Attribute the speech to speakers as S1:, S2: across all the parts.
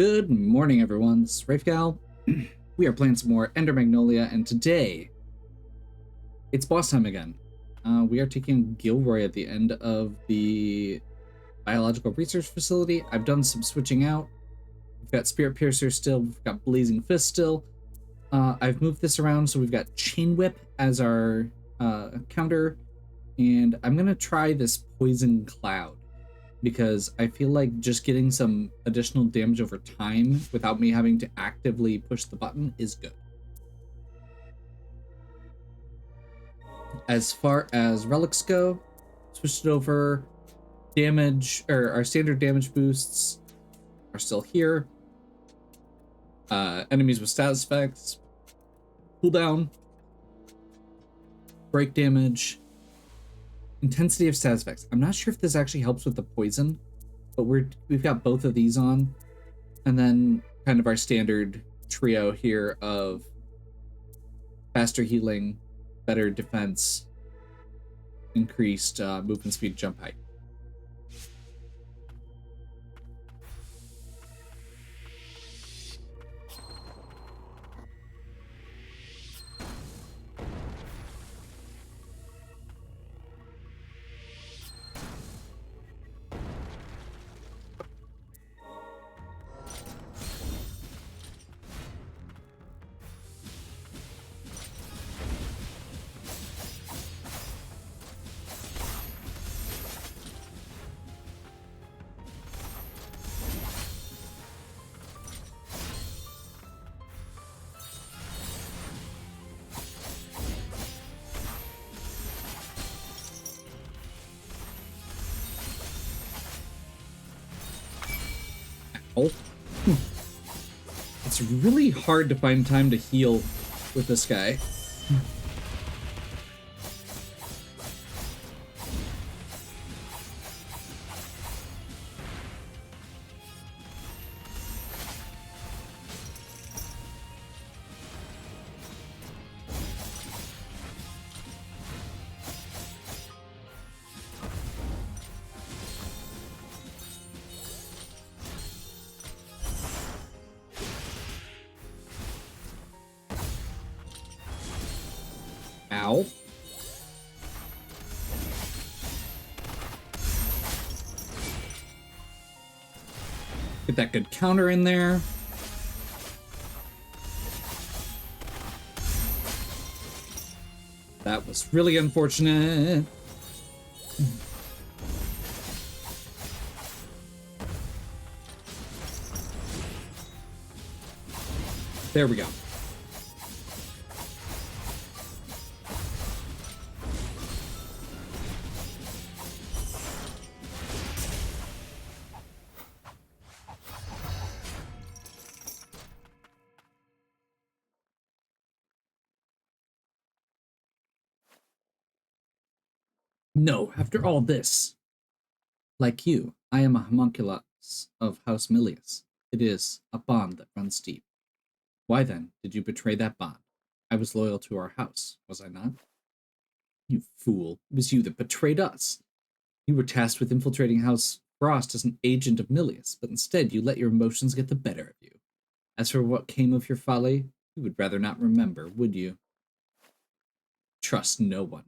S1: Good morning, everyone. This is Rafegal. We are playing some more Ender Magnolia, and today it's boss time again. We are taking Gilroy at the end of the biological research facility. I've done some switching out. We've got Spirit Piercer still. We've got Blazing Fist still. I've moved this around, so we've got Chain Whip as our counter, and I'm gonna try this Poison Cloud, because I feel like just getting some additional damage over time without me having to actively push the button is good. As far as relics go, switched it over. Damage, or our standard damage boosts are still here. Enemies with status effects, cooldown, break damage, intensity of status effects. I'm not sure if this actually helps with the poison, but we've got both of these on. And then kind of our standard trio here of faster healing, better defense, increased movement speed, jump height. Oh. It's really hard to find time to heal with this guy. Ow. Get that good counter in there. That was really unfortunate. There we go. No, after all this. Like you, I am a homunculus of House Milius. It is a bond that runs deep. Why then did you betray that bond? I was loyal to our house, was I not? You fool, it was you that betrayed us. You were tasked with infiltrating House Frost as an agent of Milius, but instead you let your emotions get the better of you. As for what came of your folly, you would rather not remember, would you? Trust no one.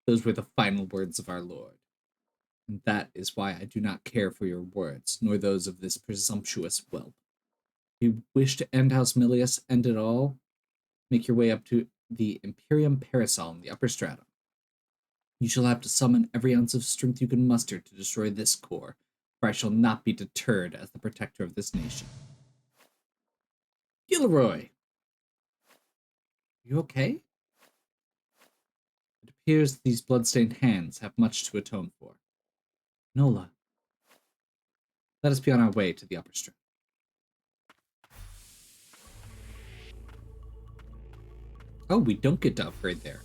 S1: Those were the final words of our Lord. And that is why I do not care for your words, nor those of this presumptuous whelp. If you wish to end House Milius, end it all, make your way up to the Imperium Parasol in the upper stratum. You shall have to summon every ounce of strength you can muster to destroy this core, for I shall not be deterred as the protector of this nation. Gilroy! You okay? It appears these blood-stained hands have much to atone for. Nola, let us be on our way to the upper stratum. Oh, we don't get to upgrade there.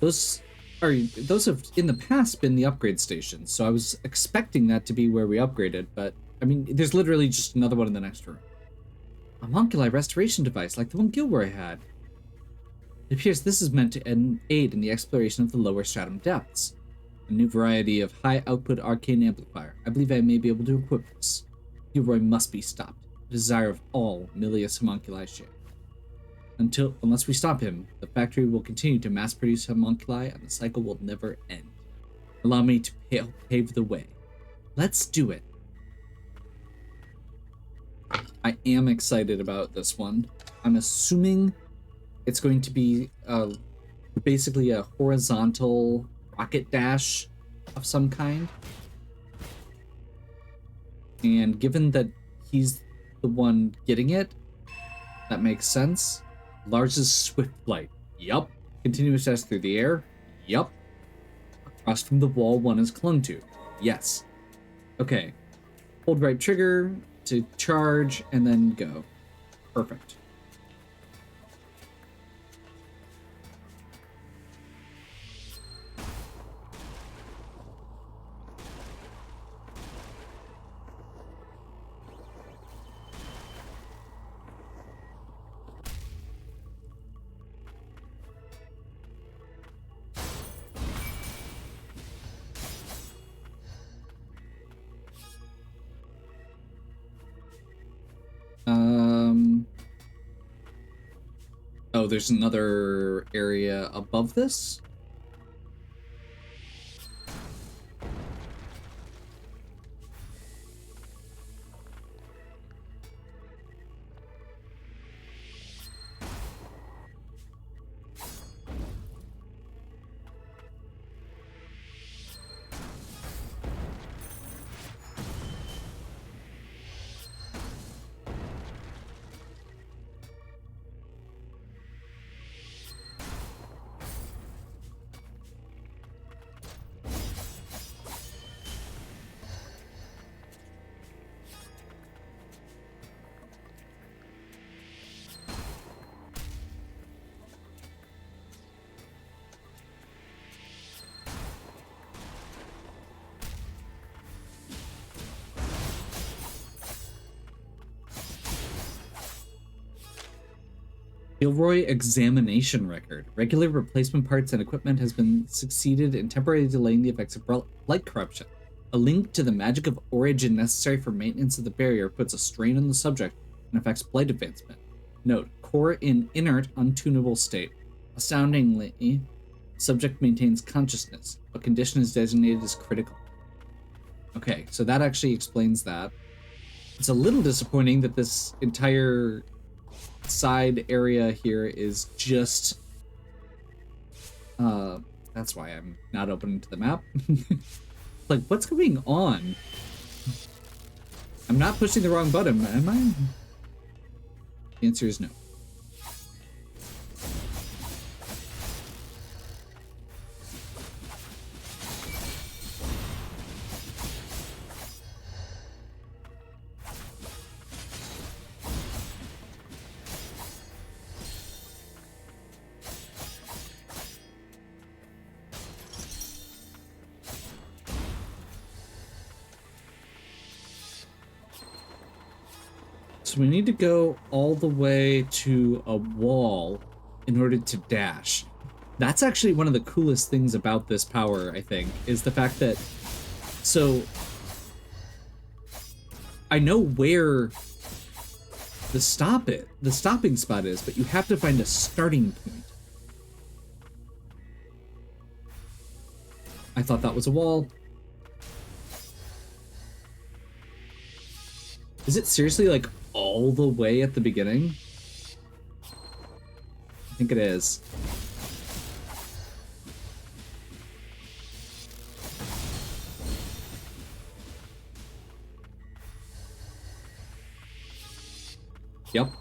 S1: Those have in the past been the upgrade stations, so I was expecting that to be where we upgraded, but I mean, there's literally just another one in the next room. A homunculi restoration device like the one Gilroy had. It appears this is meant to aid in the exploration of the lower stratum depths. A new variety of high-output arcane amplifier. I believe I may be able to equip this. Gilroy must be stopped. the desire of all Milius homunculi share. Unless we stop him, the factory will continue to mass produce homunculi and the cycle will never end. Allow me to pave the way. Let's do it. I am excited about this one. I'm assuming it's going to be basically a horizontal rocket dash of some kind. And given that he's the one getting it, that makes sense. Lars's swift flight. Yup. Continuous dash through the air. Yup. Across from the wall one is clung to. Yes. Okay. Hold right trigger to charge and then go. Perfect. Oh, there's another area above this? Gilroy examination record. Regular replacement parts and equipment has been succeeded in temporarily delaying the effects of light corruption. A link to the magic of origin necessary for maintenance of the barrier puts a strain on the subject and affects blight advancement. Note, core in inert, untunable state. Astoundingly, subject maintains consciousness, but condition is designated as critical. Okay, so that actually explains that. It's a little disappointing that this entire side area here is just that's why I'm not open to the map. Like, what's going on? I'm not pushing the wrong button, am I? The answer is no. So we need to go all the way to a wall in order to dash. That's actually one of the coolest things about this power, I think, is the fact that, so I know where the stopping spot is, but you have to find a starting point. I thought that was a wall. Is it seriously like all the way at the beginning? I think it is. Yep.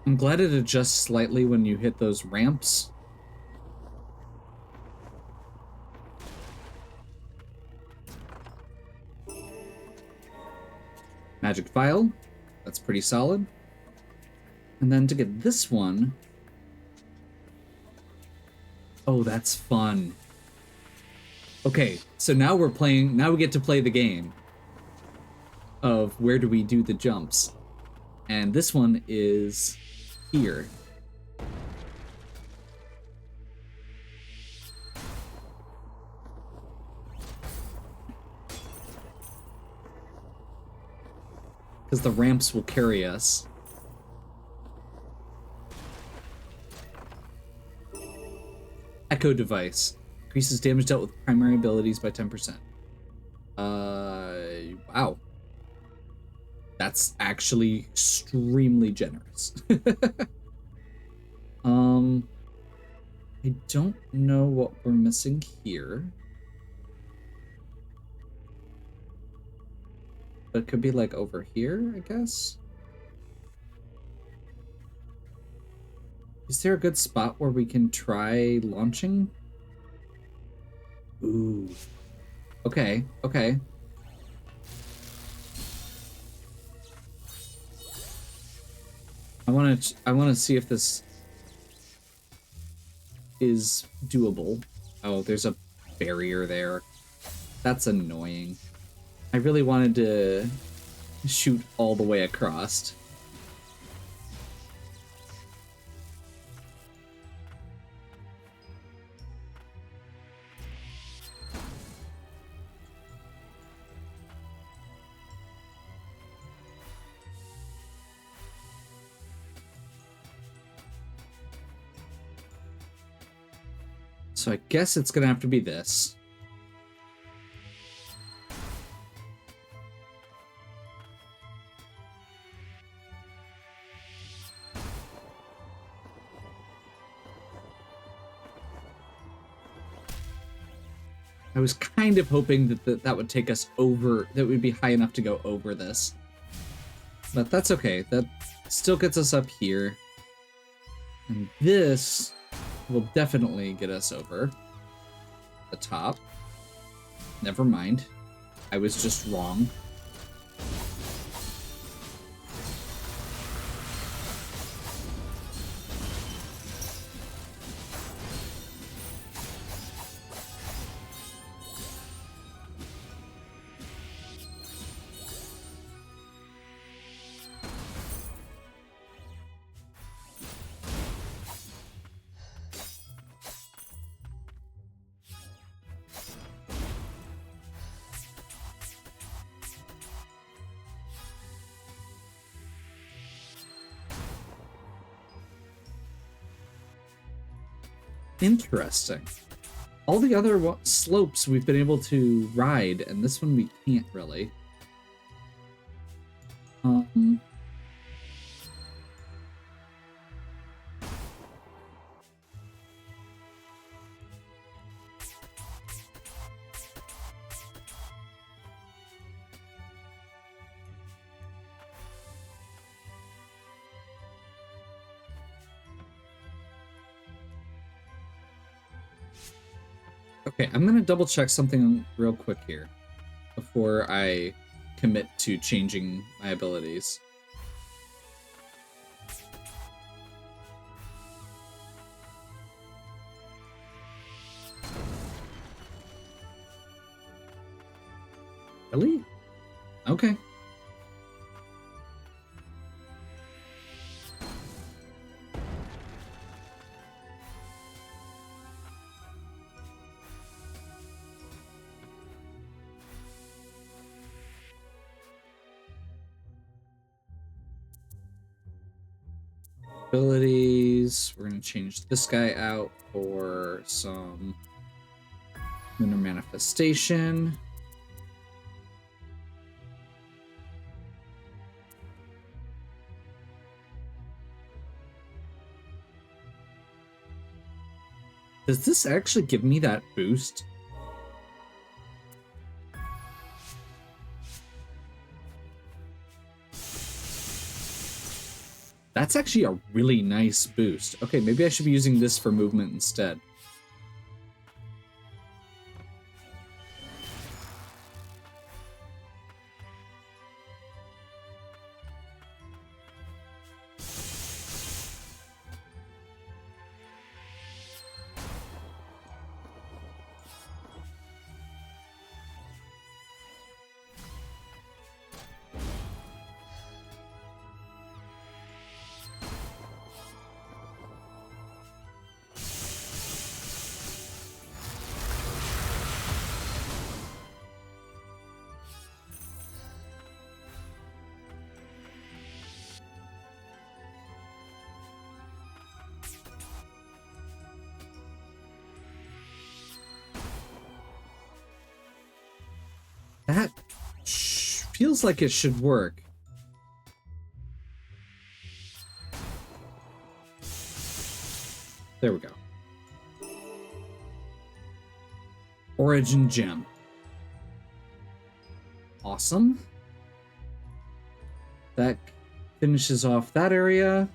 S1: I'm glad it adjusts slightly when you hit those ramps. Magic Vial. That's pretty solid. And then to get this one... Oh, that's fun. Okay, so now we're playing... Now we get to play the game of where do we do the jumps. And this one is here. because the ramps will carry us. Echo device. Increases damage dealt with primary abilities by 10%. Wow. That's actually extremely generous. I don't know what we're missing here. But it could be like over here, I guess. Is there a good spot where we can try launching? Ooh. Okay, okay. I want to see if this is doable. Oh, there's a barrier there. That's annoying. I really wanted to shoot all the way across. So I guess it's gonna have to be this. I was kind of hoping that that would take us over, that would be high enough to go over this. But that's okay. That still gets us up here. And this will definitely get us over the top. Never mind. I was just wrong. Interesting. All the other slopes we've been able to ride, and this one we can't really. Okay, I'm gonna double check something real quick here before I commit to changing my abilities. Really? Okay. Abilities. We're gonna change this guy out for some lunar manifestation. Does this actually give me that boost? That's actually a really nice boost. Okay, maybe I should be using this for movement instead. feels like it should work. There we go. Origin gem. Awesome. That finishes off that area.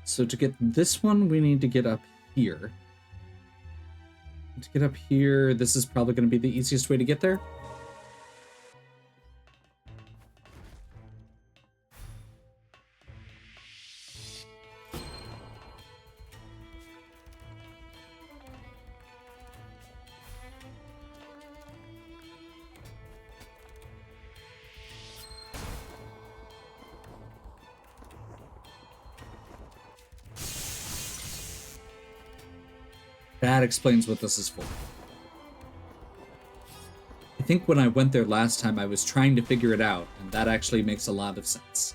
S1: So to get this one, we need to get up here. To get up here, this is probably going to be the easiest way to get there. That explains what this is for. I think when I went there last time, I was trying to figure it out, and that actually makes a lot of sense.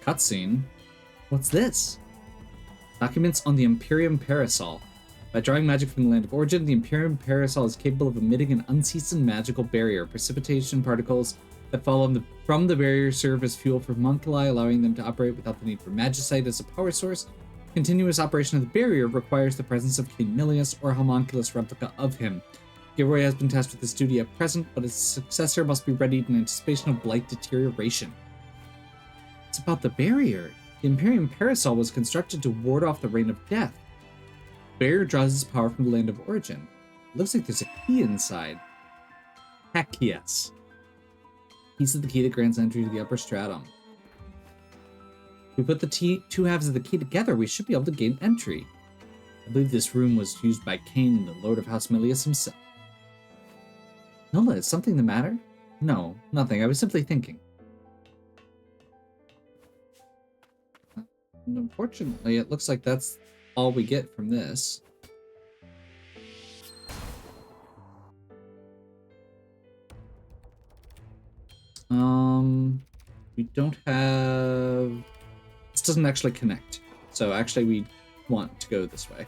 S1: Cutscene? What's this? Documents on the Imperium Parasol. By drawing magic from the land of origin, the Imperium Parasol is capable of emitting an unceasing magical barrier. Precipitation particles that fall from the barrier serve as fuel for homunculi, allowing them to operate without the need for magicite as a power source. Continuous operation of the barrier requires the presence of King Milius or a homunculus replica of him. Gilroy has been tasked with this duty at present, but his successor must be readied in anticipation of blight deterioration. It's about the barrier. The Imperium Parasol was constructed to ward off the Reign of Death. The barrier draws its power from the land of origin. It looks like there's a key inside. Heck yes. Piece of the key that grants entry to the upper stratum. If we put the two halves of the key together, we should be able to gain entry. I believe this room was used by Cain, the Lord of House Milius himself. Nola, is something the matter? No, nothing. I was simply thinking. And unfortunately, it looks like that's all we get from this. We don't have... This doesn't actually connect. So actually we want to go this way.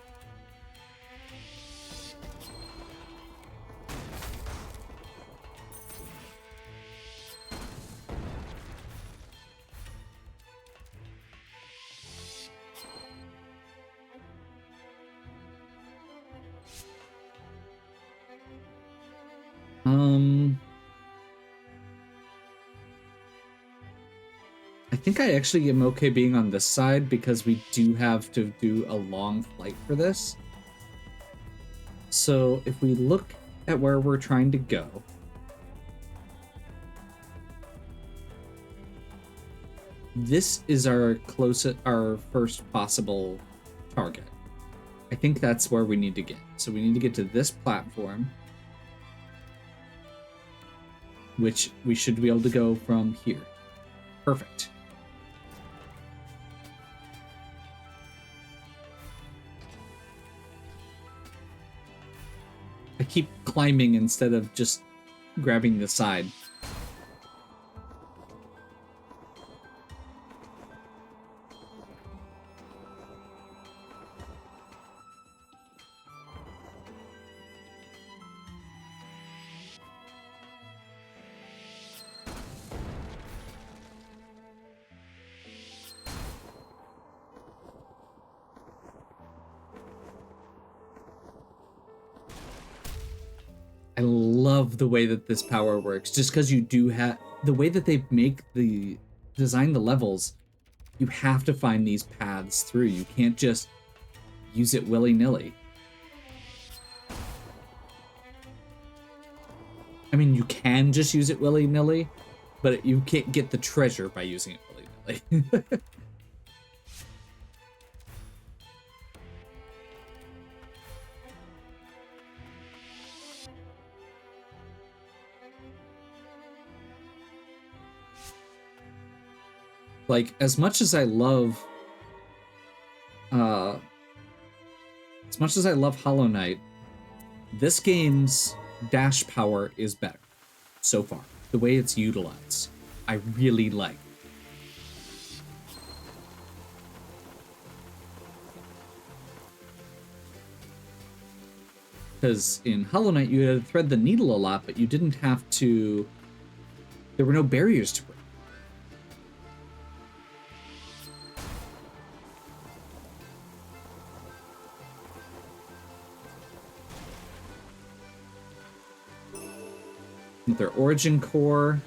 S1: I think I actually am okay being on this side because we do have to do a long flight for this. So if we look at where we're trying to go, this is our first possible target. I think that's where we need to get. So we need to get to this platform, which we should be able to go from here. Perfect. I keep climbing instead of just grabbing the side. I love the way that this power works, just because you do have the way that they design the levels. You have to find these paths through. You can't just use it willy-nilly. I mean, you can just use it willy-nilly, but you can't get the treasure by using it willy-nilly. Like, as much as I love Hollow Knight, this game's dash power is better so far. The way it's utilized, I really like. Because in Hollow Knight, you had to thread the needle a lot, but you didn't have to... There were no barriers to break. With their origin core.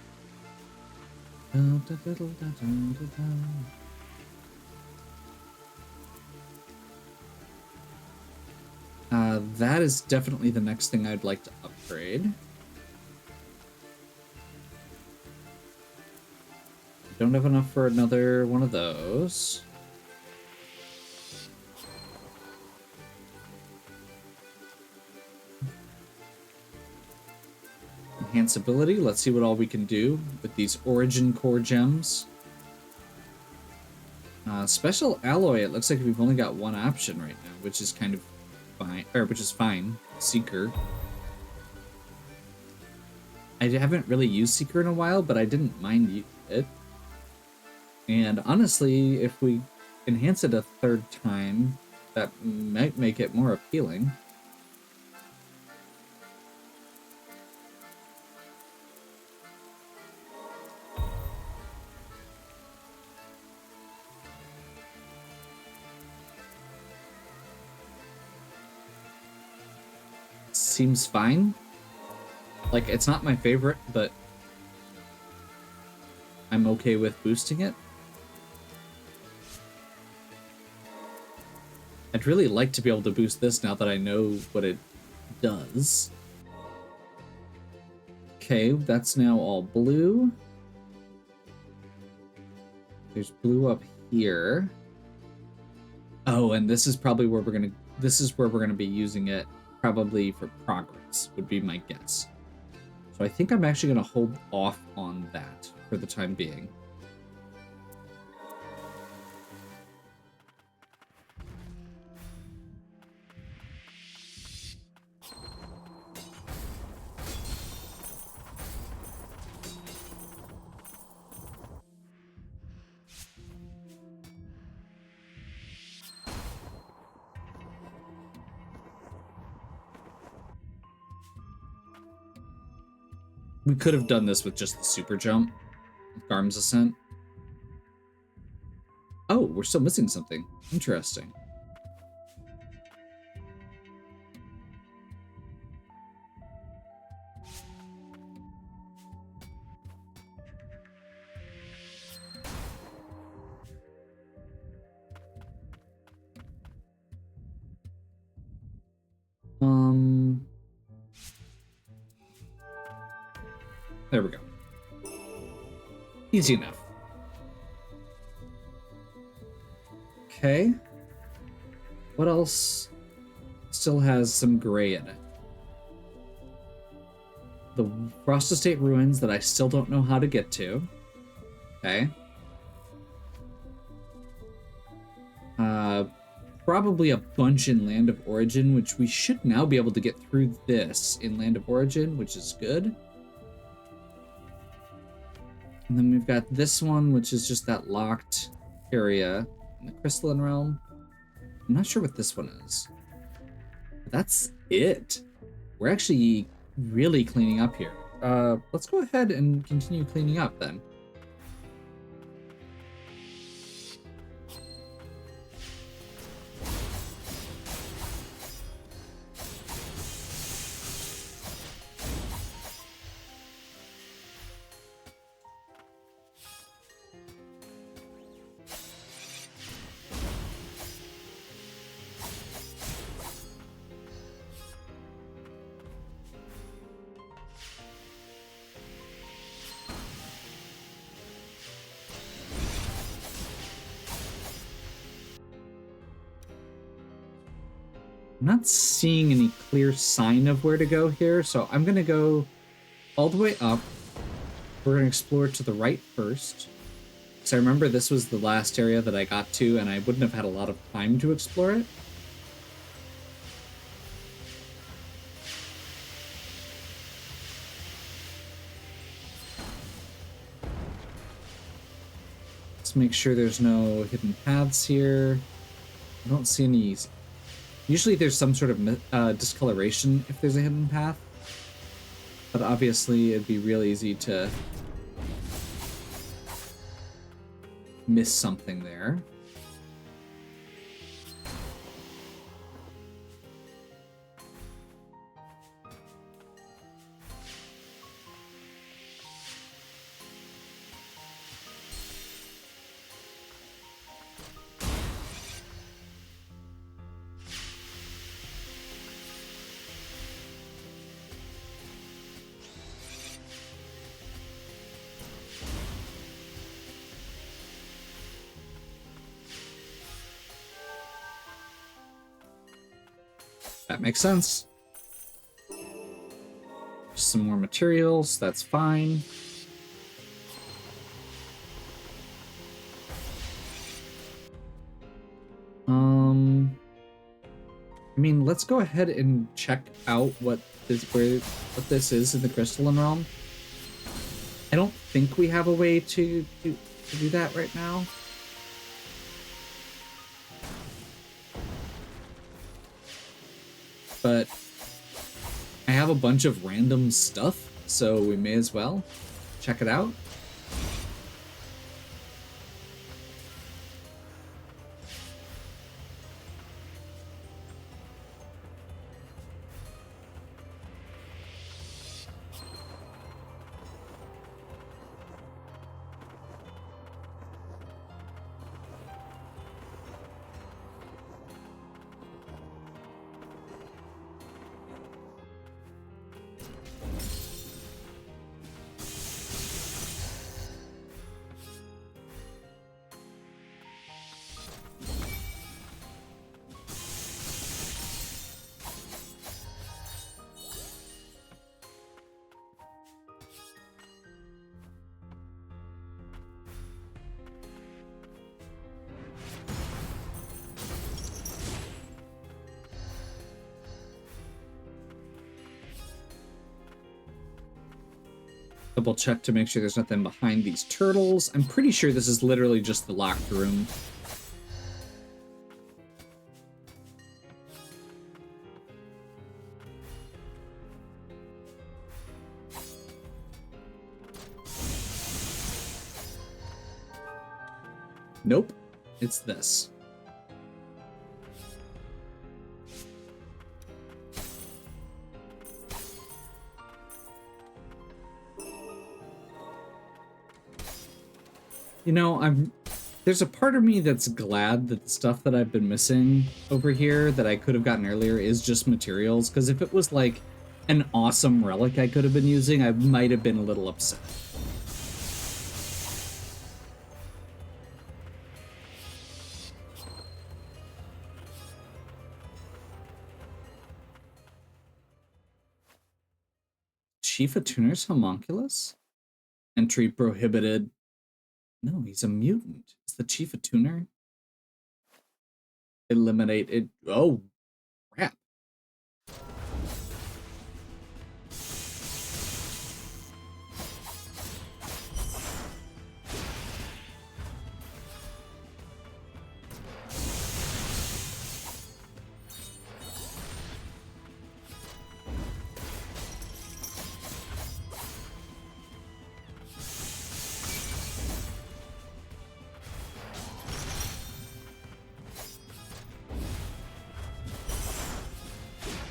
S1: That is definitely the next thing I'd like to upgrade. Don't have enough for another one of those. Enhanceability. Let's see what all we can do with these origin core gems. Special alloy. It looks like we've only got one option right now, which is kind of fine, or which is fine. Seeker. I haven't really used Seeker in a while, but I didn't mind it. And honestly, if we enhance it a third time, that might make it more appealing. Seems fine. Like, it's not my favorite, but I'm okay with boosting it. I'd really like to be able to boost this now that I know what it does. Okay, that's now all blue. There's blue up here. Oh, and this is probably where we're gonna be using it, probably for progress, would be my guess. So I think I'm actually gonna hold off on that for the time being. We could have done this with just the super jump, with Garm's Ascent. Oh, we're still missing something. Interesting. There we go. Easy enough. Okay. What else still has some gray in it? The Frost Estate Ruins that I still don't know how to get to. Okay. Probably a bunch in Land of Origin, which we should now be able to get through this in Land of Origin, which is good. And then we've got this one, which is just that locked area in the Crystalline Realm. I'm not sure what this one is. That's it. We're actually really cleaning up here. Let's go ahead and continue cleaning up then. I'm not seeing any clear sign of where to go here, so I'm going to go all the way up. We're going to explore to the right first. So I remember this was the last area that I got to, and I wouldn't have had a lot of time to explore it. Let's make sure there's no hidden paths here. I don't see any. Usually there's some sort of discoloration if there's a hidden path. But obviously it'd be real easy to miss something there. That makes sense. Just some more materials, that's fine. I mean, let's go ahead and check out what this is in the crystalline realm. I don't think we have a way to do that right now. But I have a bunch of random stuff, so we may as well check it out. Double check to make sure there's nothing behind these turtles. I'm pretty sure this is literally just the locked room. Nope, it's this. You know, there's a part of me that's glad that the stuff that I've been missing over here that I could have gotten earlier is just materials, because if it was like an awesome relic I could have been using, I might have been a little upset. Chief of Tuner's Homunculus? Entry prohibited. No, he's a mutant. It's the Chief of Tuner. Eliminate it. Oh, crap.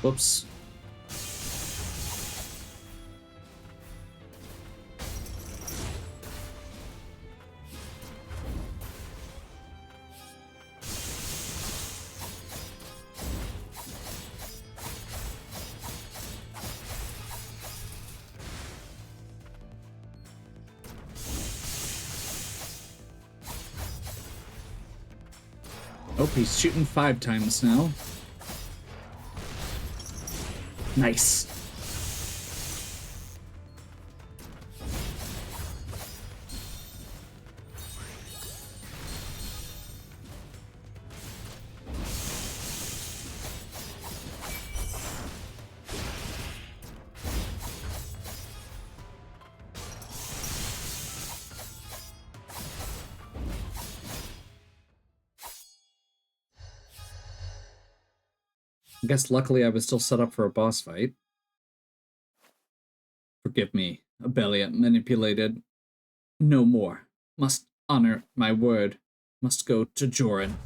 S1: Whoops. Oh, he's shooting 5 times now. Nice. I guess luckily I was still set up for a boss fight. Forgive me, Abelia manipulated. No more. Must honor my word. Must go to Joran.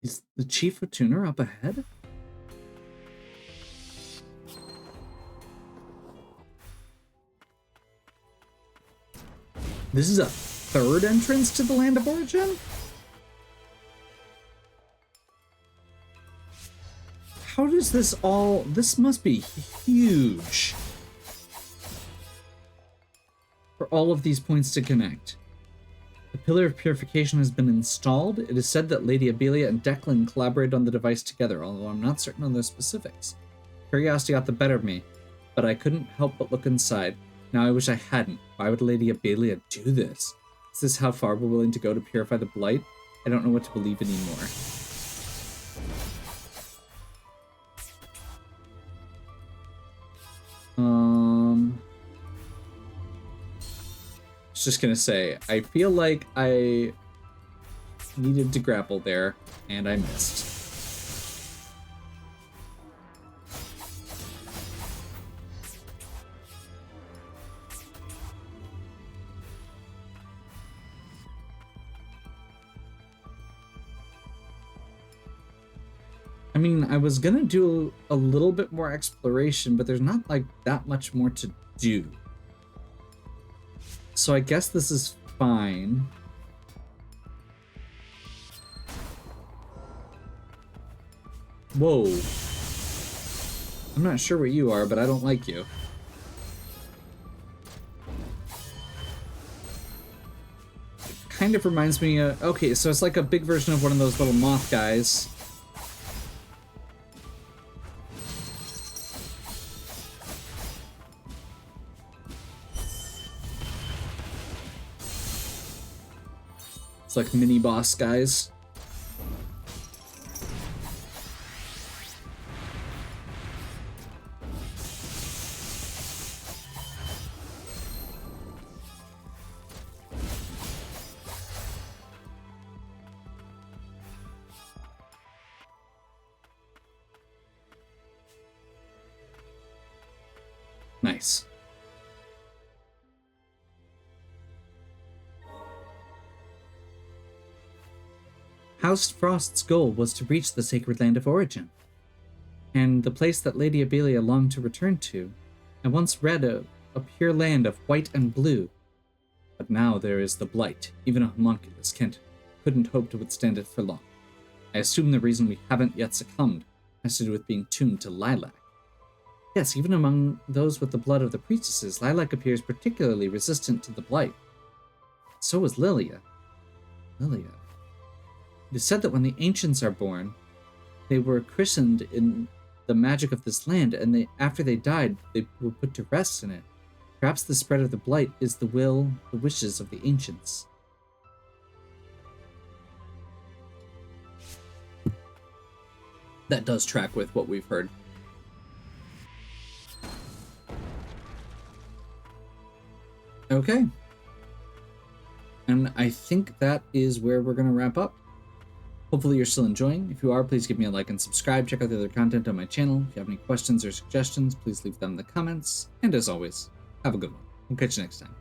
S1: Is the chief of tuner up ahead? This is a third entrance to the Land of Origin? How does this all... This must be huge. For all of these points to connect. The Pillar of Purification has been installed. It is said that Lady Abelia and Declan collaborated on the device together, although I'm not certain on those specifics. Curiosity got the better of me, but I couldn't help but look inside. Now I wish I hadn't. Why would Lady Abelia do this? Is this how far we're willing to go to purify the Blight? I don't know what to believe anymore. I was just gonna say, I feel like I needed to grapple there, and I missed. I mean, I was gonna do a little bit more exploration, but there's not like that much more to do. So I guess this is fine. Whoa. I'm not sure what you are, but I don't like you. Kind of reminds me of... Okay, so it's like a big version of one of those little moth guys. It's like mini boss guys. Nice. House Frost's goal was to reach the sacred land of origin, and the place that Lady Abelia longed to return to. I once read a pure land of white and blue, but now there is the Blight. Even a homunculus couldn't hope to withstand it for long. I assume the reason we haven't yet succumbed has to do with being tuned to lilac. Yes, even among those with the blood of the priestesses, lilac appears particularly resistant to the Blight. So is Lilia. It is said that when the ancients are born, they were christened in the magic of this land, and after they died, they were put to rest in it. Perhaps the spread of the Blight is the wishes of the ancients. That does track with what we've heard. Okay. And I think that is where we're going to wrap up. Hopefully you're still enjoying. If you are, please give me a like and subscribe. Check out the other content on my channel. If you have any questions or suggestions, please leave them in the comments. And as always, have a good one. We'll catch you next time.